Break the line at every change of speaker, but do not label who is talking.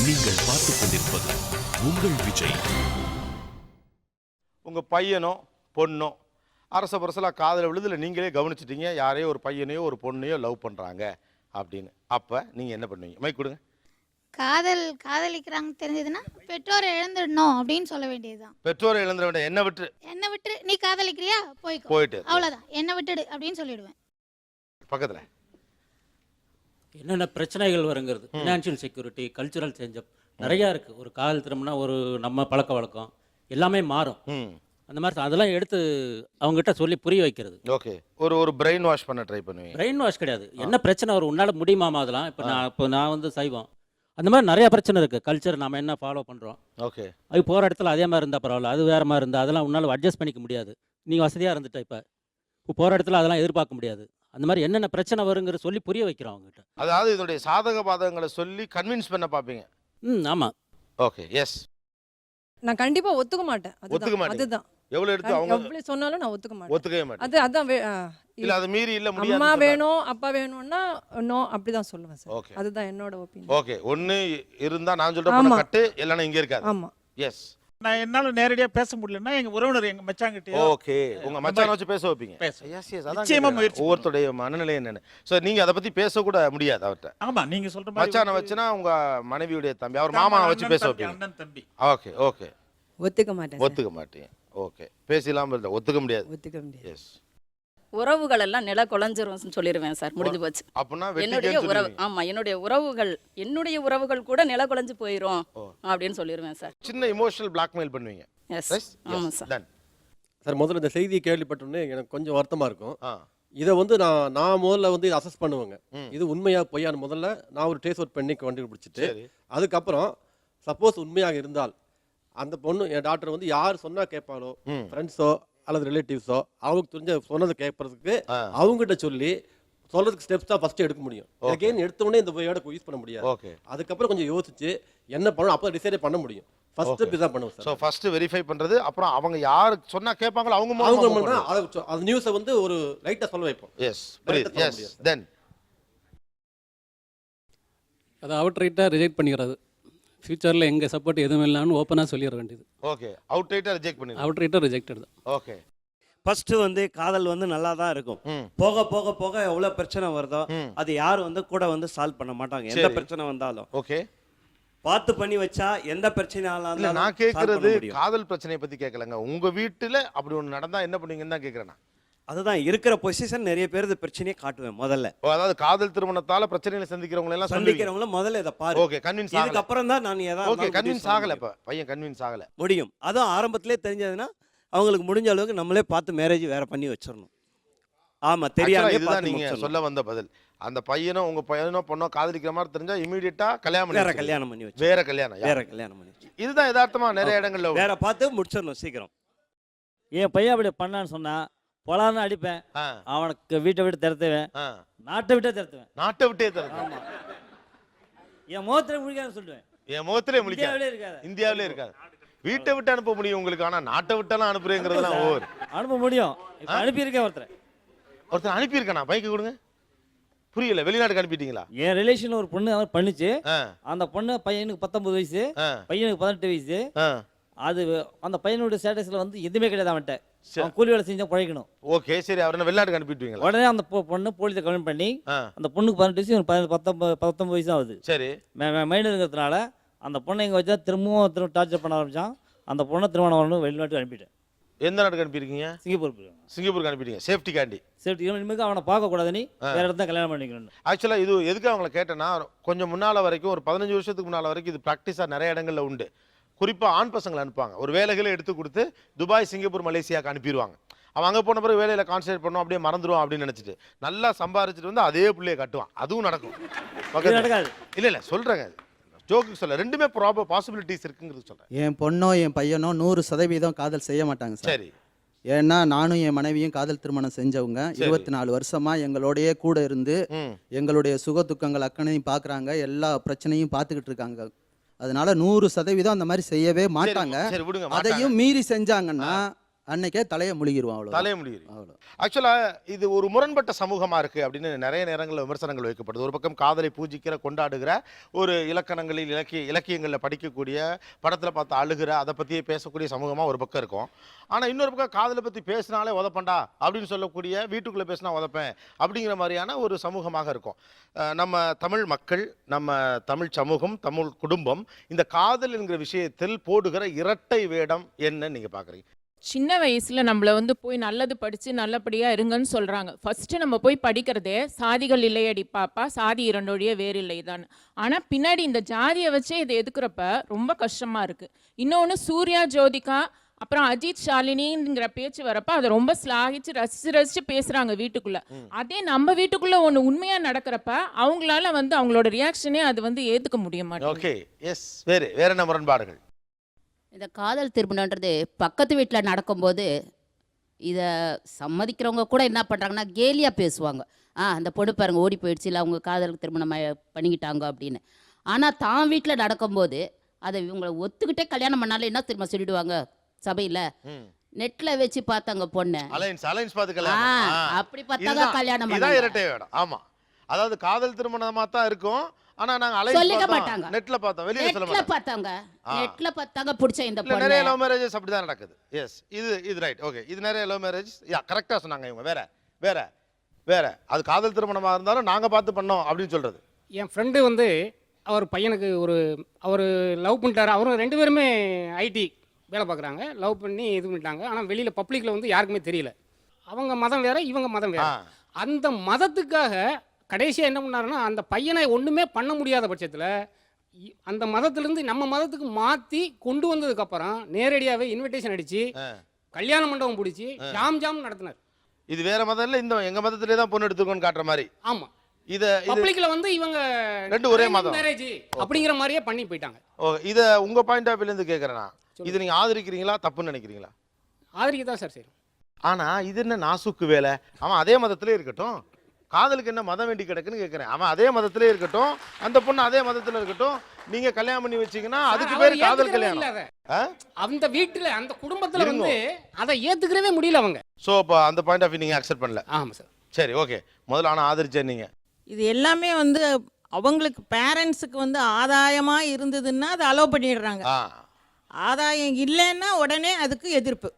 நீங்கள் பார்த்துக் கொண்டிருப்பது உங்கள் விஜய்.
உங்கள் பையனோ பொண்ணோ அரச பரசலாக காதல விழுதுல நீங்களே கவனிச்சிட்டீங்க, யாரையோ ஒரு பையனையோ ஒரு பொண்ணையோ லவ் பண்ணுறாங்க அப்படின்னு. அப்போ நீங்கள் என்ன பண்ணுவீங்க? மைக் கொடுங்க.
காதலிக்கிறாங்க தெரிஞ்சதுன்னா பெற்றோரை இழந்துடணும் அப்படின்னு சொல்ல வேண்டியதுதான்.
பெற்றோரை இழந்துட வேண்டாம்,
என்ன விட்டு நீ காதலிக்கிறியா
போயிட்டு
அவ்வளோதான், என்ன விட்டுடு அப்படின்னு சொல்லிடுவேன்.
பக்கத்தில்
என்னென்ன பிரச்சனைகள் வருங்கிறது, ஃபினான்ஷியல் செக்யூரிட்டி, கல்ச்சுரல் சேஞ்சப் நிறையா இருக்குது. ஒரு காதல் திரும்பினா ஒரு நம்ம பழக்க வழக்கம் எல்லாமே மாறும். அந்த மாதிரி அதெல்லாம் எடுத்து அவங்ககிட்ட சொல்லி புரிய வைக்கிறது.
ஓகே, ஒரு பிரெயின் வாஷ் பண்ண ட்ரை பண்ணுவீங்க?
பிரெயின் வாஷ் கிடையாது, என்ன பிரச்சனை வரும், உன்னால் முடியுமாமா அதெல்லாம். இப்போ நான் வந்து சைவம், அந்த மாதிரி நிறையா பிரச்சனை இருக்குது. கல்ச்சர் நம்ம என்ன ஃபாலோ பண்ணுறோம்,
ஓகே,
அது போகிற இடத்துல அதே மாதிரி இருந்தால் பரவாயில்ல, அது வேறு மாதிரி இருந்தால் அதெல்லாம் உன்னால் அட்ஜஸ்ட் பண்ணிக்க முடியாது. நீங்கள் வசதியாக இருந்துட்ட இப்போ போகிற இடத்துல அதெல்லாம் எதிர்பார்க்க முடியாது. அந்த மாதிரி என்னென்ன பிரச்சனை வருங்கிற சொல்லி புரிய வைக்கிறோம் அவங்ககிட்ட.
அதாவது இதனுடைய சாதக பாதகங்களை சொல்லி கன்வின்ஸ் பண்ண பார்ப்பீங்க.
ஆமாம்.
Okay, yes.
நான் கண்டிப்பா ஒத்துக்க மாட்டேன்.
ஒத்துக்க மாட்டேன்.
அதுதான்
எவ்வளவு எடுத்து அவங்க
எவ்வளவு சொன்னாலும் நான் ஒத்துக்க மாட்டேன்.
ஒத்துக்கவே மாட்டேன்.
அதான்
இல்ல அது மீறி இல்ல முடியாது.
அம்மா வேணும் அப்பா வேணும்னா நோ அப்படிதான் சொல்லுவேன் சார்.
ஓகே,
அதுதான் என்னோட ஒபினியன்.
ஓகே, ஒன்னு இருந்தா நான் சொல்ற பொண்ணு கட்டு, இல்லனா இங்க இருக்காது.
ஆமா,
எஸ்.
நான் என்னால நேரடியா பேச முடியலன்னா எங்க உறவினர் எங்க மச்சாங்கிட்டே
ஓகே, உங்க மச்சான வச்சு பேச வைப்பீங்க. எஸ் எஸ், அதான்
நிச்சயமா முயற்சி.
ஒவ்வொருத்தருடைய மனநிலை என்னன்னு சோ நீங்க அத பத்தி பேச கூட முடியாது அவர்ட்ட.
ஆமா, நீங்க சொல்ற மாதிரி
மச்சான வச்சுனா உங்க மனைவியுடைய தம்பி, அவர் மாமாவை வச்சு பேச வைப்பீங்க.
அண்ணன் தம்பி.
ஓகே ஓகே,
ஒத்துக்க மாட்டேன்.
ஒத்துக்க மாட்டீங்க. ஓகே, பேசலாம இல்ல, ஒத்துக்க முடியாது.
ஒத்துக்க முடியாது.
எஸ்.
உறவுகள் எல்லாம் நில குலைஞ்சிரும் சொல்லிடுவேன் சார், முடிஞ்சு போச்சு.
அப்பனா
என்னுடைய உறவு, ஆமா, என்னுடைய உறவுகள் கூட நில குலைஞ்சு போயிரும் அப்படின்னு சொல்லிடுவேன் சார்.
சின்ன எமோஷனல் பிளாக்மெயில் பண்ணுவீங்க.
எஸ், ஆமா சார்.
சார், முதல்ல இந்த செய்தியை கேள்விப்பட்டோன்னே எனக்கு கொஞ்சம் வருத்தமாக இருக்கும். இதை வந்து நான் முதல்ல வந்து இதை அசஸ் பண்ணுவேங்க. இது உண்மையாக பொய்யான்னு முதல்ல நான் ஒரு ட்ரேஸ் அவுட் பண்ணி கண்டுபிடிச்சிட்டு அதுக்கப்புறம் சப்போஸ் உண்மையாக இருந்தால் அந்த பொண்ணு என் டாக்டர் வந்து யார் சொன்னால் கேட்பாளோ, ஃப்ரெண்ட்ஸோ அல்லது ரிலேட்டிவ்ஸோ அவங்களுக்கு தெரிஞ்ச சொன்னதை கேட்கறதுக்கு அவங்ககிட்ட சொல்லி சொல்றதுக்கு ஸ்டெப்ஸ் தான் ஃபர்ஸ்ட் எடுக்க முடியும். அகைன் எடுத்த உடனே இந்த வேர்டை யூஸ் பண்ண முடியாது. அதுக்கப்புறம் கொஞ்சம் யோசிச்சு என்ன பண்ணணும் அப்போ டிசைட் பண்ண முடியும். ஃபர்ஸ்ட் ஸ்டெப் இதான் பண்ணுவோம் சார்.
சோ ஃபர்ஸ்ட் வெரிஃபை பண்றது, அப்புறம் அவங்க யார் சொன்னா கேட்பாங்களோ அவங்க
மூலமா அந்த நியூஸை வந்து ஒரு லைட்டா சொல்ல வைப்போம்.
எஸ், புரியுது. எஸ், தென்
அதை அவுட் ரைட்டாக ரிஜெக்ட் பண்ணிடுறது. ஃபியூச்சரில் எங்கள் சப்போர்ட் எதுவும் இல்லைன்னு ஓப்பனாக சொல்லிட வேண்டியது.
ஓகே, அவுட் ரைட்டாக ரிஜெக்ட் பண்ணிடுறது.
அவுட் ரைட்டாக ரிஜெக்டட் தான்.
ஓகே,
ஃபர்ஸ்ட் வந்து காதல் வந்து நல்லா தான் இருக்கும். போக போக போக எவ்வளோ பிரச்சனை வருதோ அது யாரும் வந்து கூட வந்து சால்வ் பண்ண மாட்டாங்க. எந்த பிரச்சனை வந்தாலும்
ஓகே
பார்த்து பண்ணி வச்சா எந்த பிரச்சனை ஆனாலும்.
நான் கேட்கறது காதல் பிரச்சனையை பற்றி கேட்கலங்க. உங்க வீட்டில் அப்படி ஒன்று நடந்தா என்ன பண்ணுவீங்கன்னு தான் கேட்குறேன்.
அதுதான் இருக்கிற பொசிஷன். நிறைய பேர் பிரச்சனையை காட்டுவேன் முதல்ல.
அதாவது காதல் திருமணத்தால பிரச்சனைகளை சந்திக்கிறவங்க
முதல்ல இதை பாரு.
ஓகே, கன்வின்ஸ் ஆகல.
இதுக்கு அப்புறம் தான் நான் ஏதாவது
ஓகே, கன்வின்ஸ் ஆகல. இப்ப பையன் கன்வின்ஸ் ஆகல
முடியும். அதுவும் ஆரம்பத்திலே தெரிஞ்சதுன்னா அவங்களுக்கு முடிஞ்ச அளவுக்கு நம்மளே பார்த்து மேரேஜ் வேற பண்ணி வச்சிடணும். ஆமா, தெரியாது.
இதுதான் நீங்க சொல்ல வந்த பதில். அந்த பையனோ உங்க பையனோ பொண்ணோ காதலிக்கிற மாதிரி தெரிஞ்சா இமிடியேட்டா கல்யாணம் பண்ணி
வேற கல்யாணம் பண்ணி வச்சு
வேற கல்யாணம் பண்ணி. இதுதான் யதார்த்தமா நிறைய இடங்கள்ல
வேற பார்த்து முடிச்சிடணும் சீக்கிரம்.
என் பையன் அப்படி பண்ணான்னு சொன்னா பொலான்னு அடிப்பேன், அவனுக்கு வீட்டை விட்டு திறத்துவேன், நாட்டை விட்டே திறத்துவேன்.
நாட்டை விட்டே திறத்துவேன்.
ஆமா, என் முகத்திலே முழிக்காதுன்னு சொல்லுவேன்.
என் முகத்திலே முழிக்காது. இந்தியாவிலே இருக்காது. வீட்டை விட்டு அனுப்ப முடியும் உங்களுக்கு, ஆனா நாட்டை விட்டெல்லாம் அனுப்புறேங்கிறதுலாம் ஓவர்.
அனுப்ப முடியும். அனுப்பியிருக்கேன்.
ஒருத்தர் அனுப்பியிருக்கேனா? பைக்கு கொடுங்க. புரியல, வெளிநாட்டுக்கு அனுப்பிட்டீங்களா?
என் ரிலேஷன் ஒரு பொண்ணு அவர் பண்ணிச்சு. அந்த பொண்ணு பையனுக்கு 19 வயசு, பையனுக்கு 18 வயசு. அது அந்த பையனுடைய ஸ்டேட்டஸ்ல வந்து எதுவுமே கிடையாது. அவன்கிட்ட கூலி வேலை செஞ்சா பழைக்கணும்.
ஓகே, சரி, அவர் வெளிநாட்டுக்கு அனுப்பிட்டுவீங்களா?
உடனே அந்த பொண்ணு போலீஸை கம்ப்ளைண்ட் பண்ணி அந்த பொண்ணுக்கு 18 வயசு, 19 வயசு ஆகுது. சரி, மைனருங்கிறதுனால அந்த பொண்ணை எங்கே வச்சா திரும்பவும் டார்ச்சர் பண்ண ஆரம்பிச்சான். அந்த பொண்ணை திருமணம் வரணும் வெளிநாட்டுக்கு அனுப்பிட்டேன்.
எந்த நாட்டுக்கு அனுப்பியிருக்கீங்க? சிங்கப்பூருக்கு அனுப்பிட்டீங்க. சேஃப்டிக்காண்டி.
இனிமேல் அவனை பார்க்கக்கூடாது, நீ வேற இடத்துல கல்யாணம் பண்ணிக்கணும்.
ஆக்சுவலாக இது எதுக்கு அவங்கள கேட்டேன்னா, கொஞ்சம் முன்னால் வரைக்கும் ஒரு 15 வருஷத்துக்கு முன்னால் வரைக்கும் இது ப்ராக்டிஸாக நிறைய இடங்களில் உண்டு. குறிப்பாக ஆண் பசங்களை அனுப்புவாங்க. ஒரு வேலைகளை எடுத்து கொடுத்து துபாய், சிங்கப்பூர், மலேசியாவுக்கு அனுப்பிடுவாங்க. அவன் அங்கே போன பிறகு வேலையில் கான்சன்ட்ரேட் பண்ணுவோம், அப்படியே மறந்துடுவான் அப்படின்னு நினச்சிட்டு நல்லா சம்பாரிச்சிட்டு வந்து அதே பிள்ளையை கட்டுவான். அதுவும் நடக்கும். இல்லை சொல்கிறேங்க, ஜோக்கு சொல்ல, ரெண்டுமே பாசிபிலிட்டிஸ் இருக்குங்கிறது சொல்கிறேன்.
என் பொண்ணோ என் பையனோ 100% காதல் செய்ய மாட்டாங்க சார். சரி, ஏன்னா நானும் என் மனைவியும் காதல் திருமணம் செஞ்சவங்க. 24 வருஷமா எங்களோடய கூட இருந்து எங்களுடைய சுக துக்கங்கள் அக்கனையும் பார்க்குறாங்க, எல்லா பிரச்சனையும் பார்த்துக்கிட்டு இருக்காங்க. அதனால 100% அந்த மாதிரி செய்யவே மாட்டாங்க. அதையும் மீறி செஞ்சாங்கன்னா அன்னைக்கே தலையை முழுகிடுவோம். அவ்வளோ
தலையை முடியுது.
அவ்வளோ.
ஆக்சுவலா இது ஒரு முரண்பட்ட சமூகமா இருக்கு அப்படின்னு நிறைய நேரங்களில் விமர்சனங்கள் வைக்கப்படுது. ஒரு பக்கம் காதலை பூஜிக்கிற கொண்டாடுகிற ஒரு இலக்கணங்களில் இலக்கியங்களில் படிக்கக்கூடிய படத்தில் பார்த்து அழுகிற அதை பற்றியே பேசக்கூடிய சமூகமாக ஒரு பக்கம் இருக்கும். ஆனால் இன்னொரு பக்கம் காதலை பற்றி பேசினாலே உதப்பண்டா அப்படின்னு சொல்லக்கூடிய வீட்டுக்குள்ளே பேசினா உதப்பேன் அப்படிங்கிற மாதிரியான ஒரு சமூகமாக இருக்கும். நம்ம தமிழ் மக்கள், நம்ம தமிழ் சமூகம், தமிழ் குடும்பம் இந்த காதல் என்கிற விஷயத்தில் போடுகிற இரட்டை வேடம் என்ன நீங்கள் பார்க்குறீங்க?
சின்ன வயசுல நம்மள வந்து போய் நல்லது படிச்சு நல்லபடியா இருங்கன்னு சொல்றாங்க. ஃபர்ஸ்ட் நம்ம போய் படிக்கிறதே சாதிகள் இல்லையடி பாப்பா, சாதி இரண்டொழிய வேறு இல்லைதான். ஆனா பின்னாடி இந்த ஜாதியை வச்சே இதை எதுக்குறப்ப ரொம்ப கஷ்டமா இருக்கு. இன்னொன்று சூர்யா, ஜோதிகா, அப்புறம் அஜித், ஷாலினிங்கிற பேச்சு வரப்ப அதை ரொம்ப ஸ்லாகிச்சு ரசிச்சு ரசிச்சு பேசுறாங்க வீட்டுக்குள்ள. அதே நம்ம வீட்டுக்குள்ள ஒன்று உண்மையா நடக்கிறப்ப அவங்களால வந்து அவங்களோட ரியாக்ஷனே அது வந்து ஏத்துக்க முடிய மாட்டேங்குது.
Okay, yes. வேற என்ன முரண்பாடுகள்?
இந்த காதல் திருமணன்றது பக்கத்து வீட்டில் நடக்கும்போது இதை சம்மதிக்கிறவங்க கூட என்ன பண்ணுறாங்கன்னா கேலியாக பேசுவாங்க. அந்த பொண்ணு பாருங்க ஓடி போயிடுச்சு, இல்லை அவங்க காதலுக்கு திருமணம் பண்ணிக்கிட்டாங்க அப்படின்னு. ஆனால் தான் வீட்டில் நடக்கும்போது அதை இவங்களை ஒத்துக்கிட்டே கல்யாணம் பண்ணாலும் என்ன திரும்ப சொல்லிடுவாங்க சபையில், நெட்டில் வச்சு பார்த்தாங்க பொண்ணு, அப்படி பார்த்தாங்க கல்யாணம் பண்ணாங்க.
இரட்டை வேடம். ஆமாம், அதாவது காதல் திருமணமாக தான் இருக்கும். ஆனா நாங்க
சொல்லிக்க மாட்டாங்க,
நெட்ல பார்த்தோம், வெளிய சொல்ல மாட்டாங்க.
நெட்ல பார்த்தாங்க பிடிச்ச இந்த பொண்ணு.
நிறைய லவ் மேரேஜஸ் அப்படி தான் நடக்குது. எஸ், இது ரைட். ஓகே, இது நிறைய லவ் மேரேஜ். யா, கரெக்ட்டா சொன்னாங்க இவங்க. வேற அது காதல் திருமணமா இருந்தாலும் நாங்க பார்த்து பண்ணோம் அப்படின்னு சொல்றது.
என் ஃப்ரெண்டு வந்து அவர் பையனுக்கு அவர் லவ் பண்ணிட்டாரு. அவரும் 2 பேருமே ஐடி வேலை பார்க்குறாங்க. லவ் பண்ணி இது பண்ணிட்டாங்க. ஆனால் வெளியில் பப்ளிக்கில் வந்து யாருக்குமே தெரியல. அவங்க மதம் வேற, இவங்க மதம் வேற. அந்த மதத்துக்காக கடைசியாக என்ன பண்ணாருன்னா, அந்த பையனை ஒன்றுமே பண்ண முடியாத பட்சத்தில் அந்த மதத்திலேருந்து நம்ம மதத்துக்கு மாற்றி கொண்டு வந்ததுக்கப்புறம் நேரடியாகவே இன்விடேஷன் அடித்து கல்யாண மண்டபம் பிடிச்சி ஜாம் நடத்தினார்.
இது வேற மதம் இல்லை, இந்த எங்க மதத்திலே தான் பொண்ணு எடுத்துக்கோன்னு காட்டுற மாதிரி.
ஆமாம், இது பப்ளிக்ல வந்து இவங்க
2 ஒரே மதம்
மேரேஜ் அப்படிங்கிற மாதிரியே பண்ணி போயிட்டாங்க.
இதை உங்க பாயிண்ட் ஆஃப் வியூல இருந்து கேட்குறேன்னா, இது நீங்க ஆதரிக்கிறீங்களா தப்புன்னு நினைக்கிறீங்களா?
ஆதரிக்க தான் சார் செய்யும்.
ஆனா இது என்ன நாசுக்கு வேலை? அவன் அதே மதத்திலே இருக்கட்டும், காதலுக்கு என்ன மதம் வேண்டி கிடக்குன்னு கேட்குறேன். அவன் அதே மதத்திலே இருக்கட்டும், அந்த பொண்ணு அதே மதத்தில் இருக்கட்டும், நீங்க கல்யாணம் பண்ணி வச்சீங்கன்னா அதுக்கு பேர் காதல் கல்யாணம்.
அந்த வீட்டுல அந்த குடும்பத்துல வந்து அதை ஏத்துக்கவே முடியல அவங்க.
சோ அப்ப அந்த பாயிண்ட் ஆஃப் வியூ நீங்க அக்செப்ட் பண்ணல?
ஆமா சார்.
சரி, ஓகே. முதல்ல ஆனா ஆதரிச்சேன் நீங்க.
இது எல்லாமே வந்து அவங்களுக்கு பேரண்ட்ஸுக்கு வந்து ஆதாயமா இருந்ததுன்னா அதை அலோவ் பண்ணிடுறாங்க. ஆதாயம் இல்லைன்னா உடனே அதுக்கு எதிர்ப்பு.